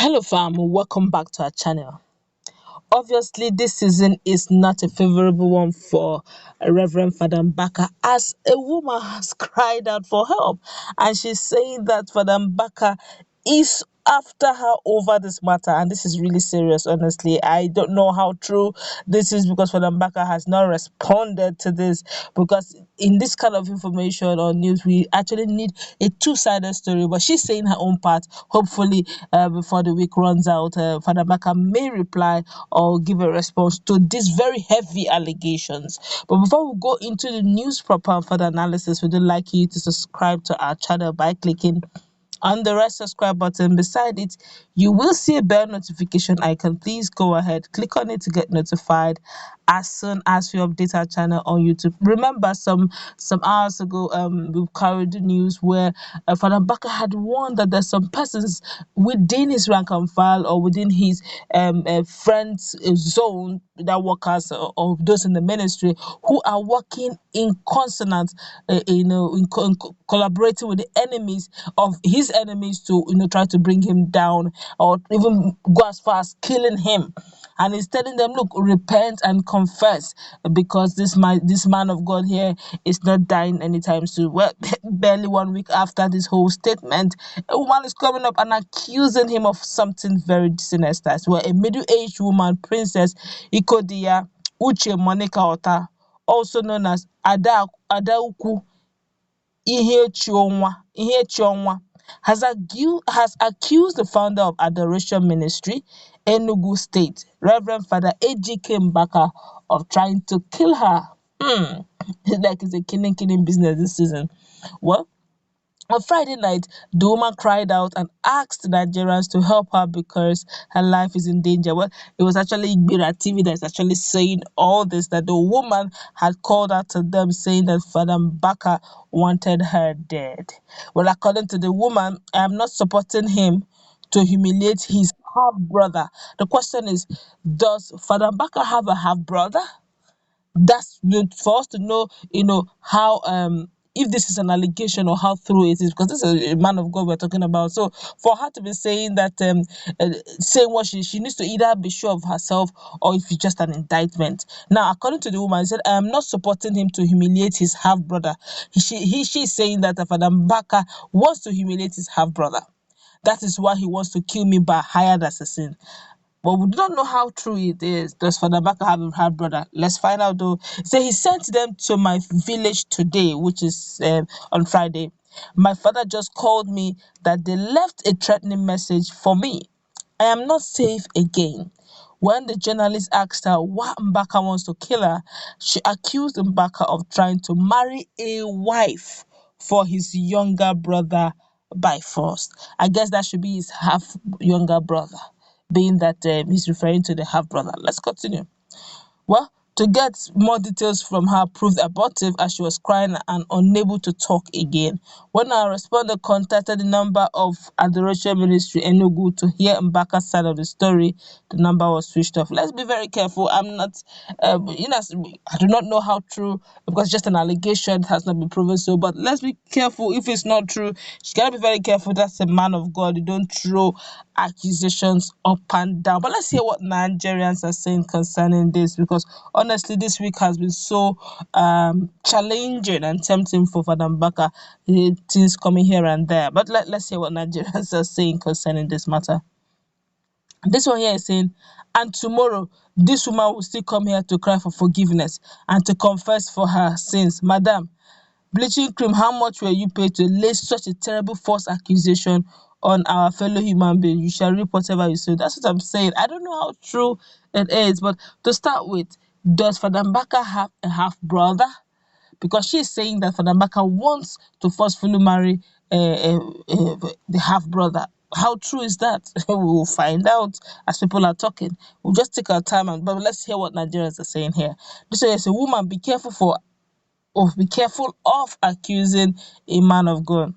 Hello fam, welcome back to our channel. Obviously, this season is not a favorable one for Reverend Father Mbaka, as a woman has cried out for help, and she's saying that Father Mbaka is after her over this matter, and this is really serious. Honestly, I don't know how true this is because Father Mbaka has not responded to this. Because in this kind of information or news, we actually need a two-sided story. But she's saying her own part. Hopefully, before the week runs out, Father Mbaka may reply or give a response to these very heavy allegations. But before we go into the news proper and further analysis, we would like you to subscribe to our channel by clicking on the red subscribe button. Beside it, you will see a bell notification icon. Please go ahead, click on it to get notified as soon as we update our channel on YouTube. Remember, some hours ago, we carried the news where Father Mbaka had warned that there's some persons within his rank and file or within his friends zone, that workers or those in the ministry, who are working in consonance, collaborating with the enemies of his enemies to try to bring him down or even go as far as killing him. And he's telling them, look, repent and confess, because this man of God here is not dying anytime soon. Well, barely 1 week after this whole statement, a woman is coming up and accusing him of something very sinister. As well, a middle-aged woman, Princess Ikodia Uche Monica Ota, also known as Adauku Ihechionwa, has accused the founder of Adoration Ministry, Enugu State, Reverend Father A.G.K. Mbaka, of trying to kill her. It's like it's a killing business this season. Well, on Friday night, the woman cried out and asked Nigerians to help her because her life is in danger. Well, it was actually Igbira TV that is actually saying all this, that the woman had called out to them saying that Father Mbaka wanted her dead. Well, according to the woman, I am not supporting him to humiliate his half brother. The question is, does Father Mbaka have a half brother? That's good for us to know, how if this is an allegation or how true it is, because this is a man of God we're talking about. So for her to be saying that, saying what she needs to either be sure of herself or if it's just an indictment. Now, according to the woman, she said, I am not supporting him to humiliate his half brother. She's saying that Father Mbaka wants to humiliate his half brother. That is why he wants to kill me by hired assassin. But we don't know how true it is. Does Father Mbaka have a half brother? Let's find out though. So he sent them to my village today, which is on Friday. My father just called me that they left a threatening message for me. I am not safe again. When the journalist asked her why Mbaka wants to kill her, she accused Mbaka of trying to marry a wife for his younger brother by force. I guess that should be his half younger brother, being that he's referring to the half brother. Let's continue. Well, to get more details from her proved abortive as she was crying and unable to talk again. When our respondent contacted the number of Adoration Ministry Enugu to hear Mbaka's side of the story, the number was switched off. Let's be very careful. I'm not, I do not know how true, because just an allegation has not been proven so, but let's be careful if it's not true. She gotta be very careful. That's a man of God. You don't throw accusations up and down. But let's hear what Nigerians are saying concerning this, because honestly, this week has been so challenging and tempting for Father Mbaka. Things coming here and there. But let's hear what Nigerians are saying concerning this matter. This one here is saying, and tomorrow this woman will still come here to cry for forgiveness and to confess for her sins. Madam, Bleaching Cream, how much were you paid to lay such a terrible false accusation on our fellow human being? You shall reap whatever you sow. That's what I'm saying. I don't know how true it is, but to start with, does Father Mbaka have a half brother? Because she's saying that Father Mbaka wants to forcefully marry the half brother. How true is that? We will find out as people are talking. We'll just take our time, but let's hear what Nigerians are saying here. This one is a woman, be careful of accusing a man of God.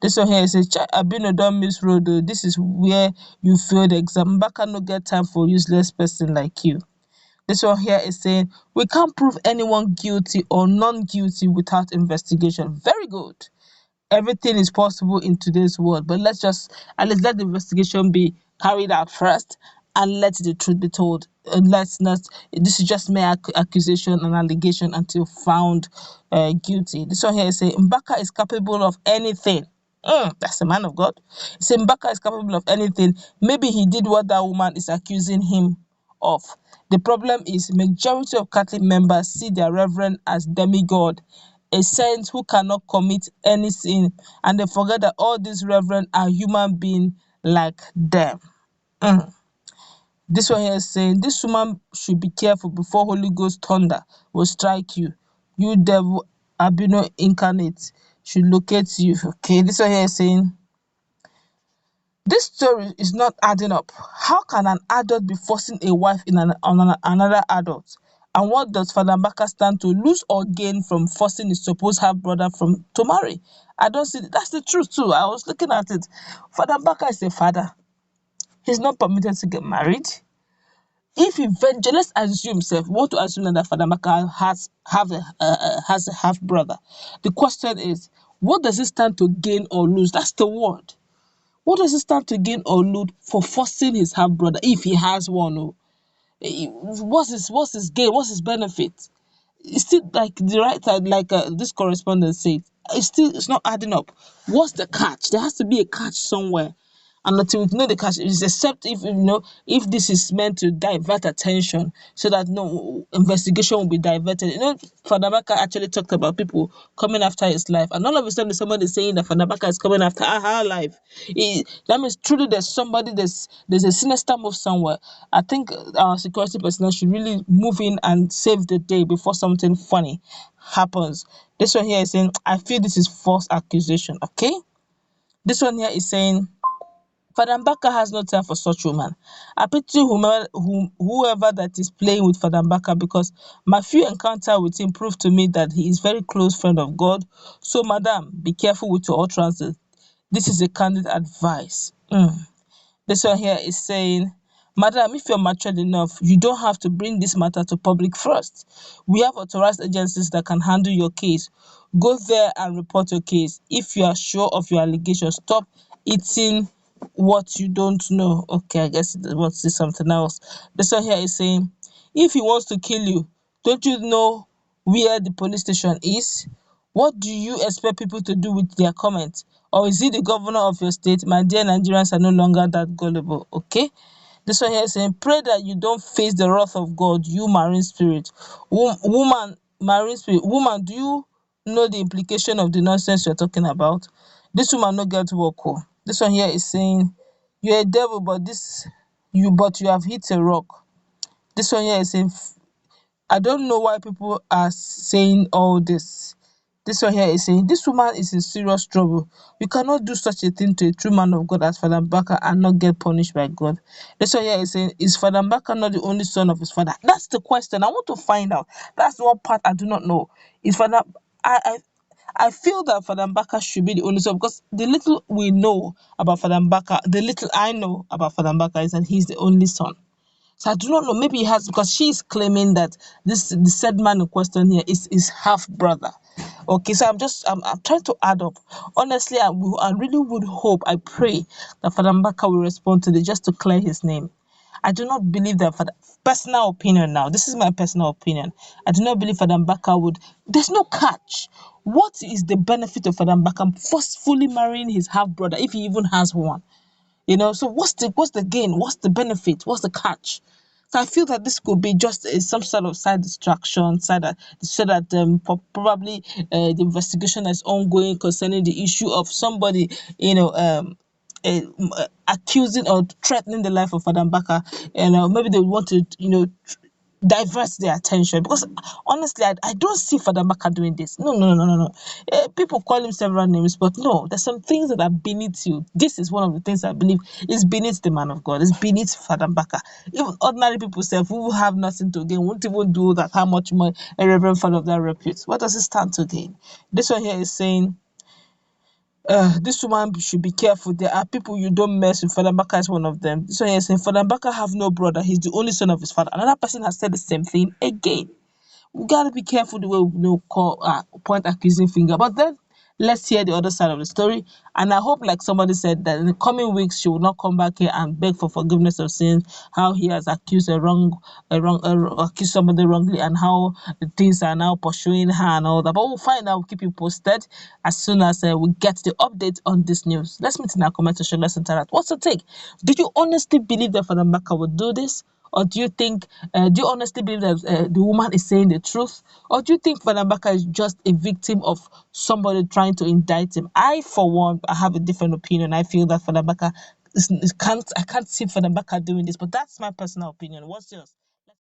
This one here says, I've been done Miss Road. This is where you failed the exam. Mbaka no get time for useless person like you. This one here is saying, we can't prove anyone guilty or non-guilty without investigation. Very good. everything is possible in today's world, but let's just at least let the investigation be carried out first and let the truth be told. And let's not, this is just mere accusation and allegation until found guilty. This one here is saying Mbaka is capable of anything. That's a man of God. He said Mbaka is capable of anything. Maybe he did what that woman is accusing him of. The problem is majority of Catholic members see their reverend as demigod, a saint who cannot commit any sin, and they forget that all these reverend are human beings like them. Mm. This one here is saying this woman should be careful before Holy Ghost thunder will strike you. You devil albino incarnate should locate you. Okay, this one here is saying this story is not adding up. How can an adult be forcing a wife on another adult? And what does Father Mbaka stand to lose or gain from forcing his supposed half brother from to marry? I don't see that's the truth too. I was looking at it. Father Mbaka is a father. He's not permitted to get married. If eventually, let's assume, self, want to assume that Father Mbaka has a half brother. The question is, what does he stand to gain or lose? That's the word. What does he stand to gain or lose for forcing his half brother if he has one? Oh, what's his gain? What's his benefit? It's still like the right side, like this correspondent said, it's not adding up. What's the catch? There has to be a catch somewhere. And until we know the catch is except if if this is meant to divert attention so that no investigation will be diverted. Father Mbaka actually talked about people coming after his life, and all of a sudden somebody is saying that Father Mbaka is coming after her life. That means truly there's somebody, there's a sinister move somewhere. I think our security personnel should really move in and save the day before something funny happens. This one here is saying, I feel this is false accusation. Okay. This one here is saying Father Mbaka has no time for such woman. I pity whoever that is playing with Father Mbaka, because my few encounter with him proved to me that he is very close friend of God. So, madam, be careful with your utterances. This is a candid advice. This one here is saying, Madam, if you're matured enough, you don't have to bring this matter to public first. We have authorized agencies that can handle your case. Go there and report your case. If you are sure of your allegations, stop eating what you don't know. Okay, I guess it wants to say something else. This one here is saying, if he wants to kill you, don't you know where the police station is? What do you expect people to do with their comments? Or is he the governor of your state? My dear Nigerians are no longer that gullible. Okay? This one here is saying, pray that you don't face the wrath of God, you marine spirit. Woman, marine spirit. Woman, do you know the implication of the nonsense you're talking about? This woman no get work. Oh. This one here is saying, you're a devil, but you have hit a rock. This one here is saying, I don't know why people are saying all this. This one here is saying, this woman is in serious trouble. You cannot do such a thing to a true man of God as Father Mbaka and not get punished by God. This one here is saying, is Father Mbaka not the only son of his father? That's the question. I want to find out. That's the one part I do not know. Is Father I I feel that Father Mbaka should be the only son, because the little we know about Father Mbaka, the little I know about Father Mbaka is that he's the only son. So I do not know. Maybe he has, because she's claiming that the said man in question here is his half brother. Okay, so I'm trying to add up. Honestly, I really would hope, I pray that Father Mbaka will respond to this just to clear his name. I do not believe that, for the personal opinion now, this is my personal opinion. I do not believe Father Mbaka would. There's no catch. What is the benefit of Father Mbaka forcefully marrying his half brother if he even has one? So what's the gain? What's the benefit? What's the catch? So I feel that this could be just some sort of side distraction, so that probably the investigation is ongoing concerning the issue of somebody, accusing or threatening the life of Father Mbaka, and maybe they want to, divert their attention, because honestly I don't see Father Mbaka doing this. No, no, no, no, no. People call him several names, but no, there's some things that are beneath you. This is one of the things I believe is beneath the man of God. It's beneath Father Mbaka. Even ordinary people self who have nothing to gain won't even do that. How much more a reverend father of that repute? What does it stand to gain? This one here is saying, this woman should be careful. There are people you don't mess with. Father Mbaka is one of them. This one here is saying, Father Mbaka have no brother. He's the only son of his father. Another person has said the same thing again. We gotta be careful the way we call point accusing finger. But then Let's hear the other side of the story. And I hope, like somebody said, that in the coming weeks she will not come back here and beg for forgiveness of sins, how he has accused accused somebody wrongly, and how the things are now pursuing her and all that. But we'll find out. We'll keep you posted as soon as we get the update on this news. Let's meet in our comment section. Let's interact. What's your take? Do you honestly believe that Father Mbaka would do this? Or do you think, do you honestly believe that the woman is saying the truth? Or do you think Father Mbaka is just a victim of somebody trying to indict him? I, for one, I have a different opinion. I feel that Father Mbaka I can't see Father Mbaka doing this, but that's my personal opinion. What's yours?